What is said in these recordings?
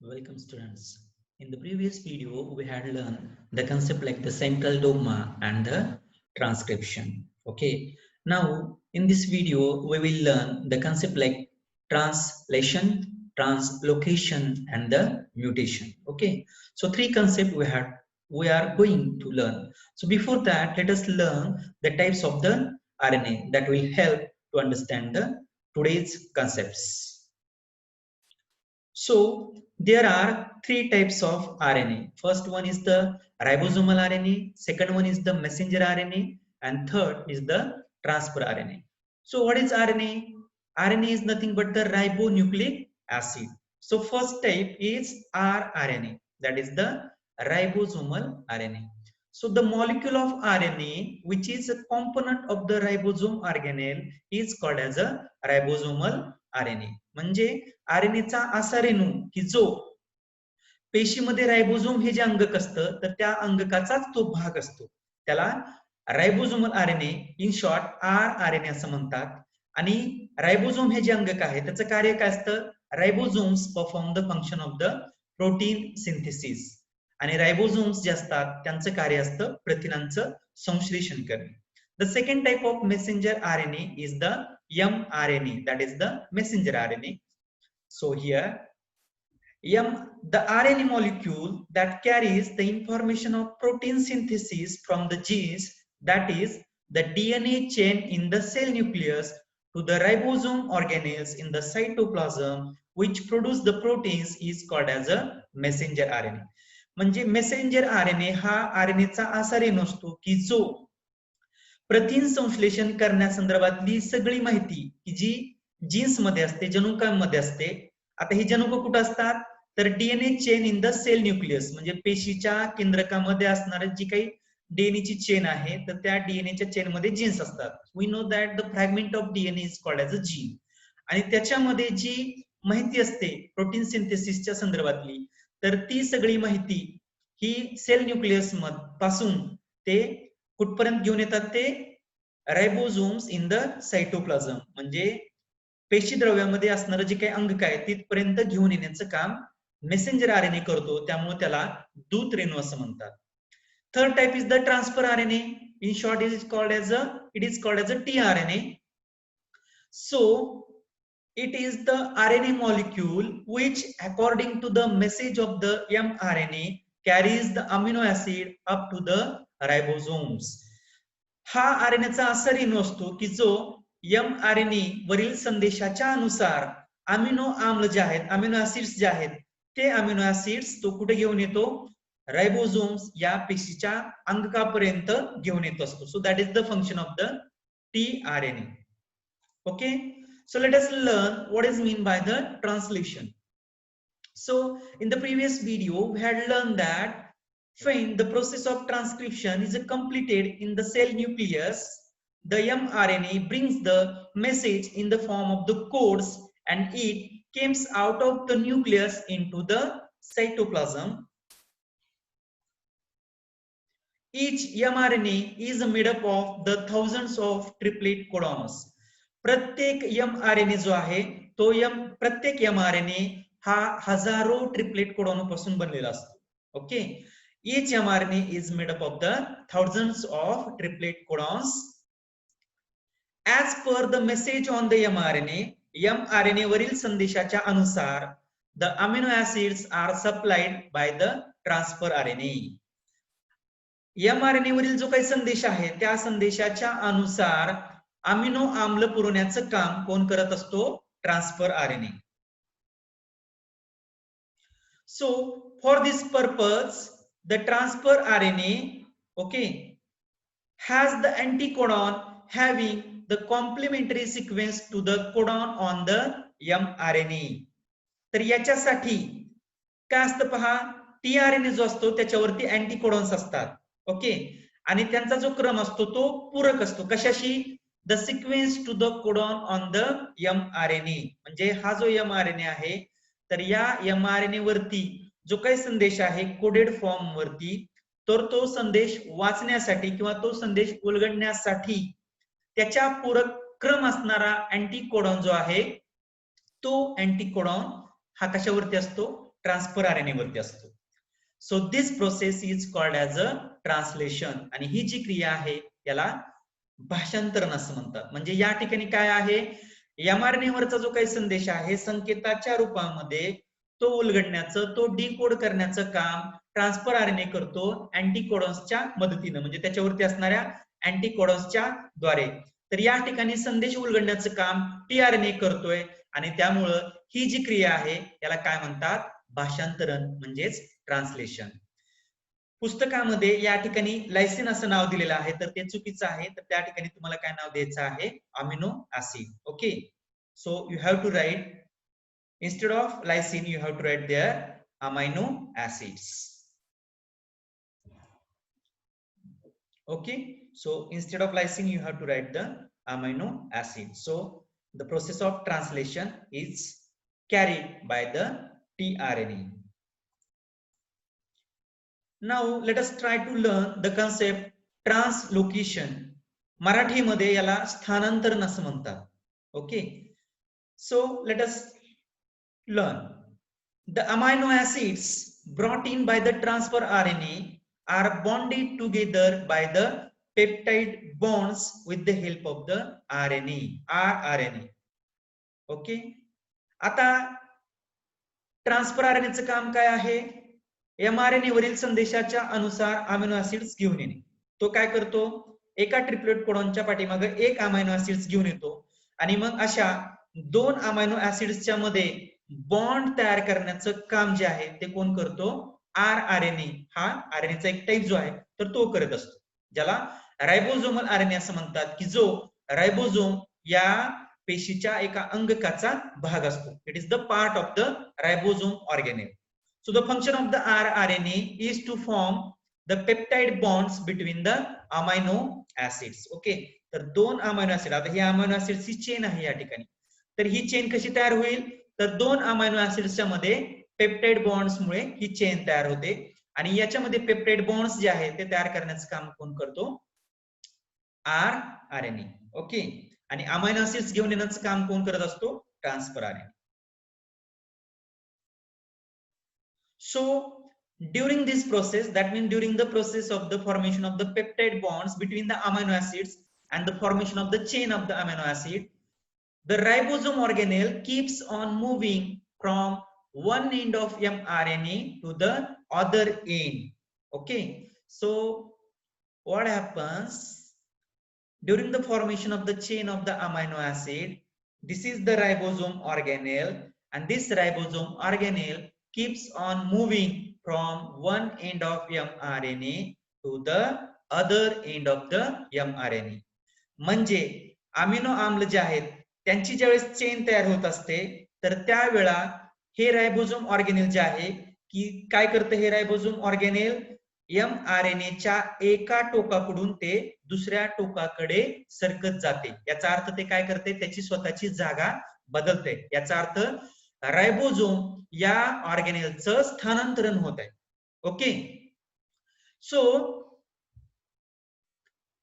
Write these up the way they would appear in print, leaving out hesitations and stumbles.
Welcome students. In the previous video, we had learned the concept like the central dogma and the transcription. Okay. Now, in this video, we will learn the concept like translation, translocation, and the mutation. Okay. So three concepts we are going to learn. So before that, let us learn the types of the RNA that will help to understand the today's concepts. So there are three types of RNA. First one is the ribosomal RNA, second one is the messenger RNA, and third is the transfer RNA. So what is RNA? RNA is nothing but the ribonucleic acid. So first type is rRNA, that is the ribosomal RNA. So the molecule of RNA, which is a component of the ribosome organelle, is called as a ribosomal RNA. म्हणजे आरएनएचा असा रेणू की जो पेशीमध्ये ribosome हे जे अंगक असतं तर त्या अंगकाचाच तो भाग असतो त्याला रायबोझोमल आरएनए इन शॉर्ट rRNA असं म्हणतात आणि रायबोझोम हे जे अंगक आहे त्याचं कार्य काय असतं ribosomes perform the function of the protein synthesis आणि रायबोझोम्स जे असतात त्यांचं कार्य असतं प्रथिनांचं संश्लेषण करणे. The second type of messenger RNA is the mRNA, that is the messenger RNA. So here, the RNA molecule that carries the information of protein synthesis from the genes, that is the DNA chain in the cell nucleus to the ribosome organelles in the cytoplasm, which produce the proteins, is called as a messenger RNA. म्हणजे messenger RNA हा RNA चा असा रेणू असतो की जो प्रथिन संश्लेषण करण्यासंदर्भातली सगळी माहिती की जी जीन्स मध्ये असते जनुकांमध्ये असते. आता ही जनुक कुठे असतात तर DNA chain in the cell nucleus म्हणजे पेशीच्या केंद्रकामध्ये असणारी जी काही डीएनए ची चेन आहे तर त्या डीएनएच्या चेन मध्ये जीन्स असतात. We know that the fragment of DNA is called as a gene आणि त्याच्यामध्ये जी माहिती असते प्रोटीन सिंथेसिसच्या संदर्भातली तर ती सगळी माहिती ही सेल न्यूक्लियस पासून ते कुठपर्यंत घेऊन येतात ते रायबोझोम्स इन द सायटोप्लाझम म्हणजे पेशीद्रव्यामध्ये असणारं जे काही अंग काय तिथपर्यंत घेऊन येण्याचं काम मेसेंजर आरएनए करतो त्यामुळे त्याला दूत रेणू असं म्हणतात. Third type is the transfer RNA in short it is called as a tRNA. So it is the RNA molecule which according to the message of the mRNA carries the amino acid up to the ribosomes. हा आरएनएचा असा रेणू असतो की जो mRNA वरील संदेशाच्या अनुसार amino आम्ल जे आहेत अमिनो ऍसिड्स जे आहेत ते अमिनो ऍसिड्स तो कुठे घेऊन येतो रायबोझोम्स या पेशीच्या अंगकापर्यंत घेऊन येत असतो. So that is the function of the tRNA. Okay, so let us learn what is mean by the translation. So in the previous video we had learned that when the process of transcription is completed in the cell nucleus, the mRNA brings the message in the form of the codes and it comes out of the nucleus into the cytoplasm. Each mRNA is made up of the thousands of triplet codons. प्रत्येक mRNA जो आहे तो प्रत्येक mRNA हा हजारो triplet codon पासून बनलेला असतो. Okay, each mRNA is made up of the thousands of triplet codons. As per the message on the mRNA वरील संदेशाच्या अनुसार the amino acids are supplied by the transfer RNA. mRNA वरील जो काही संदेश आहे त्या संदेशाच्या अनुसार अमिनो आम्ल पुरवण्याचं काम कोण करत असतो transfer RNA. So for this purpose the transfer RNA, okay, has the anticodon having the complementary sequence to the codon on the mRNA. तर याच्यासाठी काय असतं पहा tRNA जो असतो त्याच्यावरती अँटीकोडॉन्स असतात. ओके, आणि त्यांचा जो क्रम असतो तो पूरक असतो कशाशी the sequence to the codon on the mRNA. म्हणजे हा जो mRNA आहे तर या mRNA वरती जो काही संदेश आहे कोडेड फॉर्म वरती तर तो संदेश वाचण्यासाठी किंवा तो संदेश उलगडण्यासाठी त्याच्या पूरक क्रम असणारा अँटीकोडॉन जो आहे तो अँटीकोडॉन हा कशावरती असतो ट्रान्सफर आरएनए वरती असतो. So this process is called as a translation. आणि ही जी क्रिया आहे याला भाषांतरण असं म्हणतात. म्हणजे या ठिकाणी काय आहे, mRNA वरचा जो काही संदेश आहे संकेताच्या रूपामध्ये तो उलगडण्याचं, तो डिकोड करण्याचं काम ट्रान्सफर आरएनए करतो अँटीकोडॉन्सच्या मदतीनं, म्हणजे त्याच्यावरती असणाऱ्या अँटीकोडॉन्सच्या द्वारे. तर या ठिकाणी संदेश उलगडण्याचं काम टीआरएनए करतोय आणि त्यामुळं ही जी क्रिया आहे याला काय म्हणतात, भाषांतरण म्हणजेच ट्रान्सलेशन. पुस्तकामध्ये या ठिकाणी लायसिन असं नाव दिलेलं आहे तर ते चुकीचं आहे. तर त्या ठिकाणी तुम्हाला काय नाव द्यायचं आहे, amino acid. Okay, so you have to write instead of lysine you have to write their amino acids. Okay, so instead of lysine you have to write the amino acid. So the process of translation is carried by the tRNA. Now let us try to learn the concept translocation. Marathi मध्ये याला स्थानांतरण असं म्हणतात. Okay, so let us learn. The amino acids brought in by the transfer RNA are bonded together by the peptide bonds with the help of the RNA, rRNA. Okay, आता transfer आरएनएचं काम काय आहे, mRNA वरील संदेशाच्या अनुसार amino acids घेऊन येणे. तो काय करतो, एका ट्रिपलेट कोडॉनच्या पाठीमागे एक अमिनो ऍसिड्स घेऊन येतो आणि मग अशा दोन अमिनो ऍसिड्सच्या मध्ये बॉन्ड तयार करण्याचं काम जे आहे ते कोण करतो, rRNA. हा आरएनएचा एक टाईप जो आहे तर तो करत असतो, ज्याला रायबोझोमल आरएनए असं म्हणतात, की जो रायबोझोम या पेशीच्या एका अंगकाचा भाग असतो. It is the part of the ribosome organelle. So the function of the rRNA is to form the peptide bonds between the amino acids. Okay, तर दोन अमिनो ऍसिड, आता ही अमिनो ऍसिड्सची चेन आहे या ठिकाणी, तर ही चेन कशी तयार होईल, तर दोन अमिनो ऍसिड्सच्या मध्ये पेप्टाइड बॉन्ड्स मुळे ही चेन तयार होते आणि याच्यामध्ये पेप्टाइड बॉन्ड्स जे आहे ते तयार करण्याचं काम कोण करतो, rRNA. ओके, आणि अमिनो ऍसिड्स घेऊन येण्याचं काम कोण करत असतो, transfer RNA. So during this process, that means during the process of the formation of the peptide bonds between the amino acids and the formation of the chain of the amino acid, the ribosome organelle keeps on moving from one end of mRNA to the other end. Okay, so what happens during the formation of the chain of the amino acid, this is the ribosome organelle and this ribosome organelle keeps on moving from one end of mRNA to the other end of the mRNA. म्हणजे amino आम्ल जे आहेत त्यांची ज्यावेळेस chain तयार होत असते तर त्यावेळा हे रायबोझोम ऑर्गेनेल जे आहे की काय करते, हे रायबोझोम ऑर्गेनेल mRNAच्या एका टोकाकडून ते दुसऱ्या टोकाकडे सरकत जाते. याचा अर्थ ते काय करते, त्याची स्वतःची जागा बदलते. याचा अर्थ रायबोझोम या ऑर्गेनेलचं स्थानांतरण होत आहे. Okay, so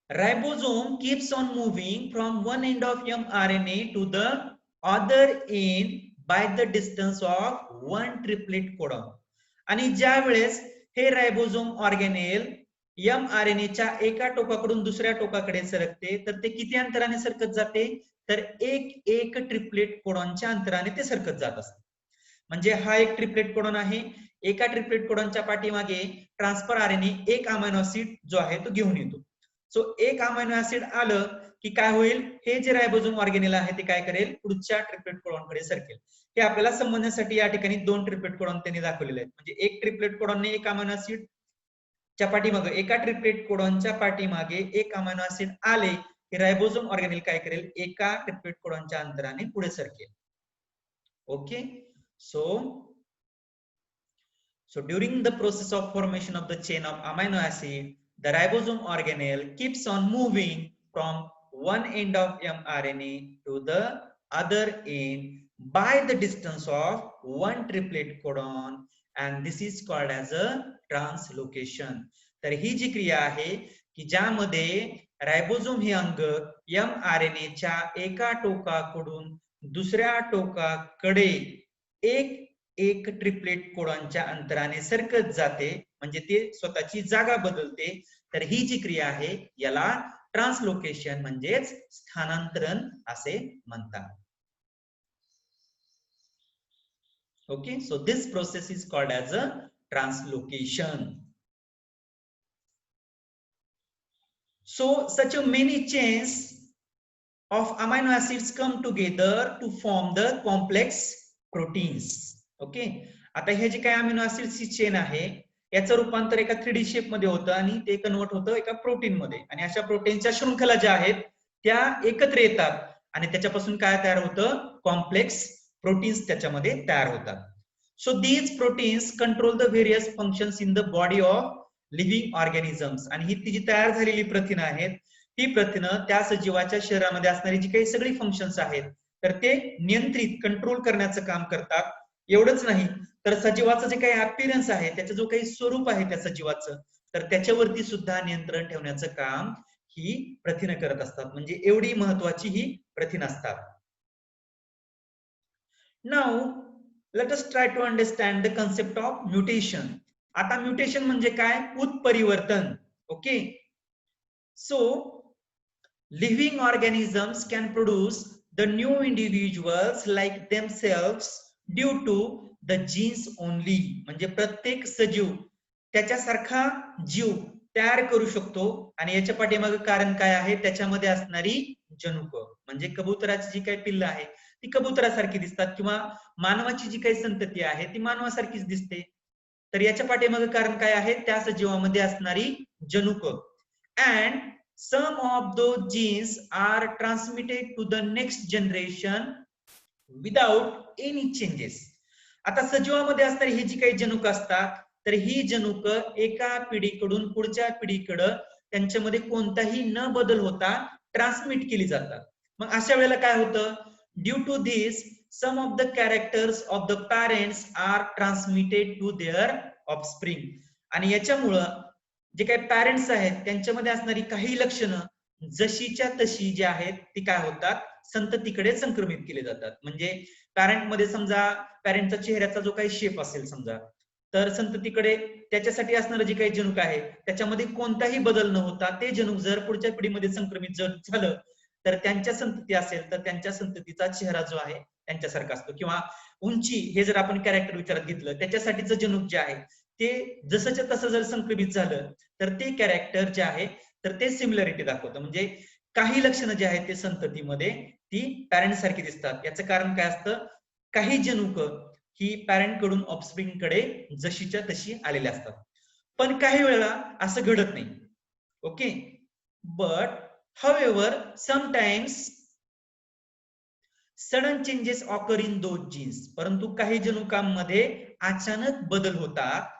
ribosome keeps on moving from one end of mRNA to the other end by the distance of one triplet codon. आणि ज्या वेळेस हे रायबोझोम ऑर्गेनेल mRNAच्या एका टोकाकडून दुसऱ्या टोकाकडे सरकते तर ते किती अंतराने सरकत जाते, तर एक ट्रिपलेट कोडॉनच्या अंतराने ते सरकत जात असते. म्हणजे हा एक ट्रिपलेट कोडॉन आहे, एका ट्रिपलेट कोडॉनच्या पाठीमागे ट्रान्सफर आरएनए एक अमिनो ऍसिड जो आहे तो घेऊन येतो. सो एक अमिनो ऍसिड आलं की काय होईल, हे जे रायबोझोम ऑर्गेनेल आहे ते काय करेल, पुढच्या ट्रिपलेट कोडॉनकडे सरकेल. हे आपल्याला समजण्यासाठी या ठिकाणी दोन ट्रिपलेट कोडॉन त्यांनी दाखवलेले आहेत. म्हणजे एक ट्रिपलेट कोडॉनने एक अमिनो ऍसिड च्या पाठीमागे, एका ट्रिपलेट कोडॉनच्या पाठीमागे एक अमिनो ऍसिड आले की रायबोझोम ऑर्गेनेल काय करेल, एका ट्रिपलेट कोडॉनच्या अंतराने पुढे सरकेल. Okay, so during the process of formation of the chain of amino acid, the ribosome organelle keeps on moving from one end of mRNA to the other end by the distance of one triplet codon and this is called as a translocation. तर ही जी क्रिया आहे की ज्यामध्ये ribosome हे अंग mRNAच्या एका टोकाकडून दुसऱ्या टोकाकडे एक एक ट्रिपलेट कोडॉनच्या अंतराने सरकत जाते, म्हणजे ते स्वतःची जागा बदलते. तर ही जी क्रिया आहे याला ट्रान्सलोकेशन म्हणजेच स्थानांतरण असे म्हणतात. Okay, so this process is called as a translocation. So such a many chains of amino acids come together to form the complex proteins. Okay, आता हे जे काही अमिनो ऍसिड्सची चेन आहे याचं रूपांतर एका 3D शेप मध्ये होतं आणि ते कन्वर्ट होतं एका प्रोटीन मध्ये, आणि अशा प्रोटीनच्या शृंखला ज्या आहेत त्या एकत्र येतात आणि त्याच्यापासून काय तयार होतं, कॉम्प्लेक्स प्रोटीन्स त्याच्यामध्ये तयार होतात. So these proteins control the various functions in the body of living organisms. आणि ही ती जी तयार झालेली प्रथिनं आहेत ती प्रथिनं त्या सजीवाच्या शरीरामध्ये असणारी जी काही सगळी फंक्शन्स आहेत तर ते नियंत्रित कंट्रोल करण्याचं काम करतात. एवढंच नाही तर सजीवाचं जे काही अपीयरन्स आहे, त्याचं जो काही स्वरूप आहे त्या सजीवाचं, तर त्याच्यावरती सुद्धा नियंत्रण ठेवण्याचं काम ही प्रथिनं करत असतात. म्हणजे एवढी महत्वाची ही प्रथिनं असतात. Now let us try to understand the concept of mutation. आता म्युटेशन म्हणजे काय, उत्परिवर्तन. Okay, so living organisms can produce the new individuals like themselves due to the genes only. म्हणजे प्रत्येक सजीव त्याच्यासारखा जीव तयार करू शकतो आणि याच्या पाठीमागे कारण काय आहे, त्याच्यामध्ये असणारी जनुक. म्हणजे कबुतराची जी काही पिल्लं आहे ती कबुतरासारखी दिसतात किंवा मानवाची जी काही संतती आहे ती मानवासारखीच दिसते. तर याच्या पाठीमागे कारण काय आहे, त्या सजीवामध्ये असणारी जनुक. And some of those genes are transmitted to the next generation without any changes. आता सजीवामध्ये असणारी ही जी काही जनुक असतात तर ही जनुक एका पिढीकडून पुढच्या पिढीकडे त्यांच्यामध्ये कोणताही न बदल होता ट्रान्समिट केली जातात. मग अशा वेळेला काय होतं, due to this some of the characters of the parents are transmitted to their offspring. आणि याच्यामुळं जे काही पॅरेंट्स आहेत त्यांच्यामध्ये असणारी काही लक्षणं जशीच्या तशी जी आहेत ती काय होतात, संततीकडे संक्रमित केले जातात. म्हणजे पॅरेंट मध्ये समजा पॅरेंटचा चेहऱ्याचा जो काही शेप असेल समजा, तर संततीकडे त्याच्यासाठी असणारं जे काही जनुक आहे त्याच्यामध्ये कोणताही बदल न होता ते जनुक जर पुढच्या पिढीमध्ये संक्रमित झालं तर त्यांच्या संतती असेल तर त्यांच्या संततीचा चेहरा जो आहे त्यांच्यासारखा असतो. किंवा उंची हे जर आपण कॅरेक्टर विचारात घेतलं त्याच्यासाठीचं जनुक जे आहे ते जसंच्या तसं जर संक्रमित झालं तर ते कॅरेक्टर जे आहे तर ते सिमिलरिटी दाखवतं. म्हणजे काही लक्षणं जे आहेत ते संततीमध्ये ती पॅरेंट सारखी दिसतात. याचं कारण काय असतं, काही जनुक ही पॅरेंट कडून ऑफस्प्रिंग कडे जशीच्या तशी आलेल्या असतात. पण काही वेळा असं घडत नाही. Okay, but however sometimes sudden changes occur in those genes. परंतु काही जनुकांमध्ये अचानक बदल होतात.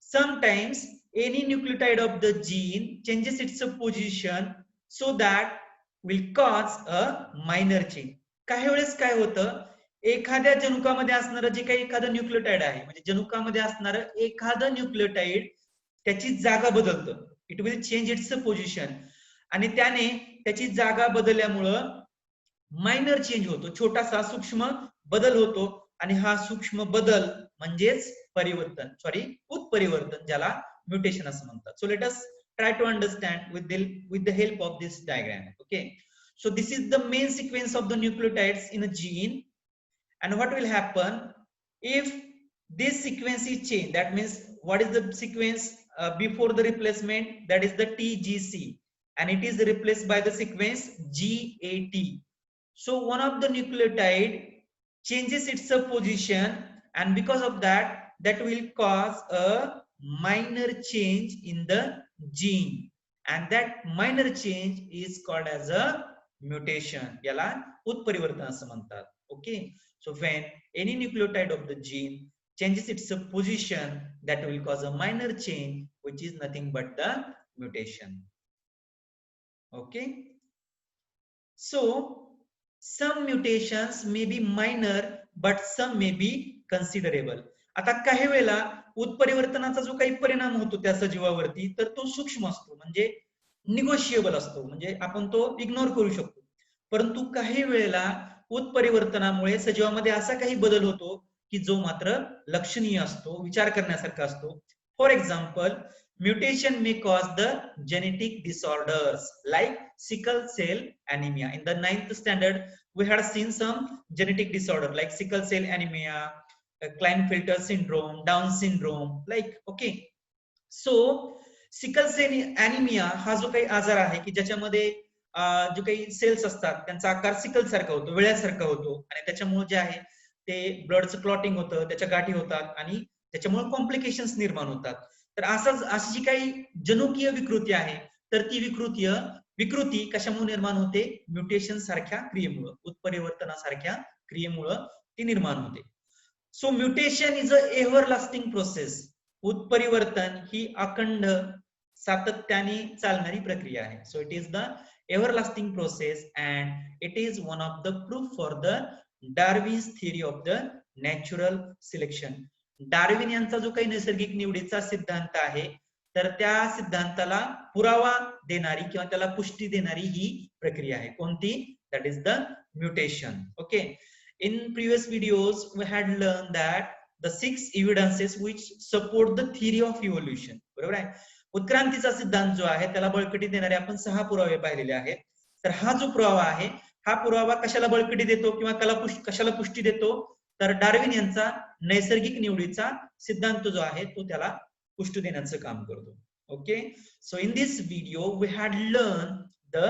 Sometimes any nucleotide of the gene changes its position so that will cause a minor change. काही वेळेस काय होतं, एखाद्या जनुकामध्ये असणारं जे काही एखादं न्यूक्लियोटाइड आहे, म्हणजे जनुकामध्ये असणारं एखादं न्यूक्लियोटाइड त्याची जागा बदलतं. It will change it's position आणि त्याने त्याची जागा बदलल्यामुळं मायनर चेंज होतो, छोटासा सूक्ष्म बदल होतो. आणि हा सूक्ष्म बदल म्हणजेच परिवर्तन, सॉरी उत्परिवर्तन, ज्याला म्युटेशन असं म्हणतात. So let us try to understand with the help of this diagram. Okay, so this is the main sequence of the nucleotides in a gene, and what will happen if this sequence is changed, that means what is the sequence before the replacement, that is the TGC, and it is replaced by the sequence GAT. So one of the nucleotide changes its position, and because of that will cause a minor change in the gene, and that minor change is called as a mutation. याला उत्परिवर्तन असं म्हणतात. Okay, so when any nucleotide of the gene changes its position, that will cause a minor change, which is nothing but the mutation. Okay, so some mutations may be minor but some may be considerable. आता काही वेळेला उत्परिवर्तनाचा जो काही परिणाम होतो त्या सजीवावरती तर तो सूक्ष्म असतो, म्हणजे निगोशिएबल असतो, म्हणजे आपण तो इग्नोर करू शकतो. परंतु काही वेळेला उत्परिवर्तनामुळे सजीवामध्ये असा काही बदल होतो की जो मात्र लक्षणीय असतो, विचार करण्यासारखा असतो. For example, mutation may cause the genetic disorders like sickle cell anemia. In the 9th standard, we had seen some genetic disorder like sickle cell anemia, Klinefelter syndrome, Down syndrome, like, okay. So sickle cell anaemia हा जो काही आजार आहे की ज्याच्यामध्ये जो काही cells असतात त्यांचा आकार सिकल सारखा होतो, वेळ्यासारखा होतो, आणि त्याच्यामुळे जे आहे ते ब्लडचं क्लॉटिंग होतं, त्याच्या गाठी होतात आणि त्याच्यामुळे कॉम्प्लिकेशन्स निर्माण होतात. तर अशी जी काही जनुकीय विकृती आहे, तर ती विकृती कशामुळे निर्माण होते? म्युटेशन सारख्या क्रियेमुळे, उत्परिवर्तनासारख्या क्रियेमुळे ती निर्माण होते. So mutation is a everlasting process. उत्परिवर्तन ही अखंड सातत्याने चालणारी प्रक्रिया आहे. So it is the everlasting process and it is one of the proof for the Darwin's theory of the natural selection. Darwin यांचा जो काही नैसर्गिक निवडीचा सिद्धांत आहे, तर त्या सिद्धांताला पुरावा देणारी किंवा त्याला पुष्टी देणारी ही प्रक्रिया आहे. कोणती? That is the mutation. Okay. In previous videos, we had learned that the 6 evidences which support the theory of evolution. बरोबर आहे. उत्क्रांतीचा सिद्धांत जो आहे त्याला बळकटी देणारे आपण 6 पुरावे पाहिलेले आहेत. तर हा जो पुरावा आहे, हा पुरावा कशाला बळकटी देतो किंवा कशाला पुष्टी देतो? तर डार्विन यांचा नैसर्गिक निवडीचा सिद्धांत जो आहे तो त्याला पुष्टी देण्याचं काम करतो. Okay. So in this video we had learn the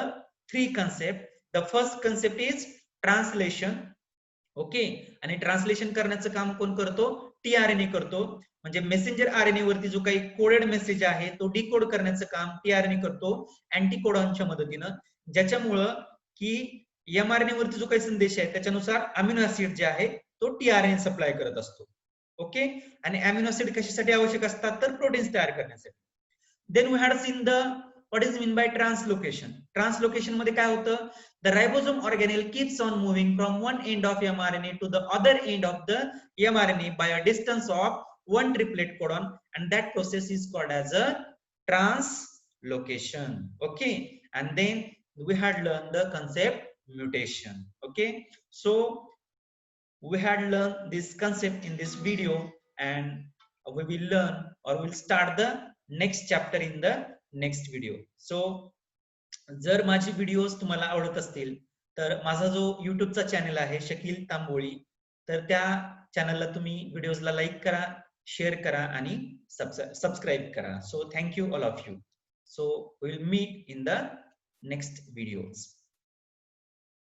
3 concept. The first concept is translation. Okay. आणि ट्रान्सलेशन करण्याचं काम कोण करतो? टीआरएनए करतो. म्हणजे मेसेंजर आरएनए वरती जो काही कोडेड मेसेज आहे तो डिकोड करण्याचं काम टीआरएनए करतो अँटीकोडॉनच्या मदतीनं, ज्याच्यामुळं की एमआरएनए वरती जो काही संदेश आहे त्याच्यानुसार अमिनो ऍसिड जे आहे तो टीआरएनए सप्लाय करत असतो. ओके. आणि अमिनो ऍसिड कशासाठी आवश्यक असतात? तर प्रोटीन्स तयार करण्यासाठी. Then we had seen the what is mean by translocation. Translocation मध्ये काय होतं? The ribosome organelle keeps on moving from one end of mRNA to the other end of the mRNA by a distance of one triplet codon, and that process is called as a translocation. Okay. And then we had learned the concept mutation. Okay. So we had learned this concept in this video, and we will learn or we'll start the next chapter in the next video. So जर माझी videos तुम्हाला आवडत असतील तर माझा जो युट्यूबचा channel आहे शकील तांबोळी, तर त्या चॅनलला तुम्ही व्हिडिओजला लाईक करा, शेअर करा आणि सबस्क्राईब करा. So thank you all of you. So will meet in the next videos.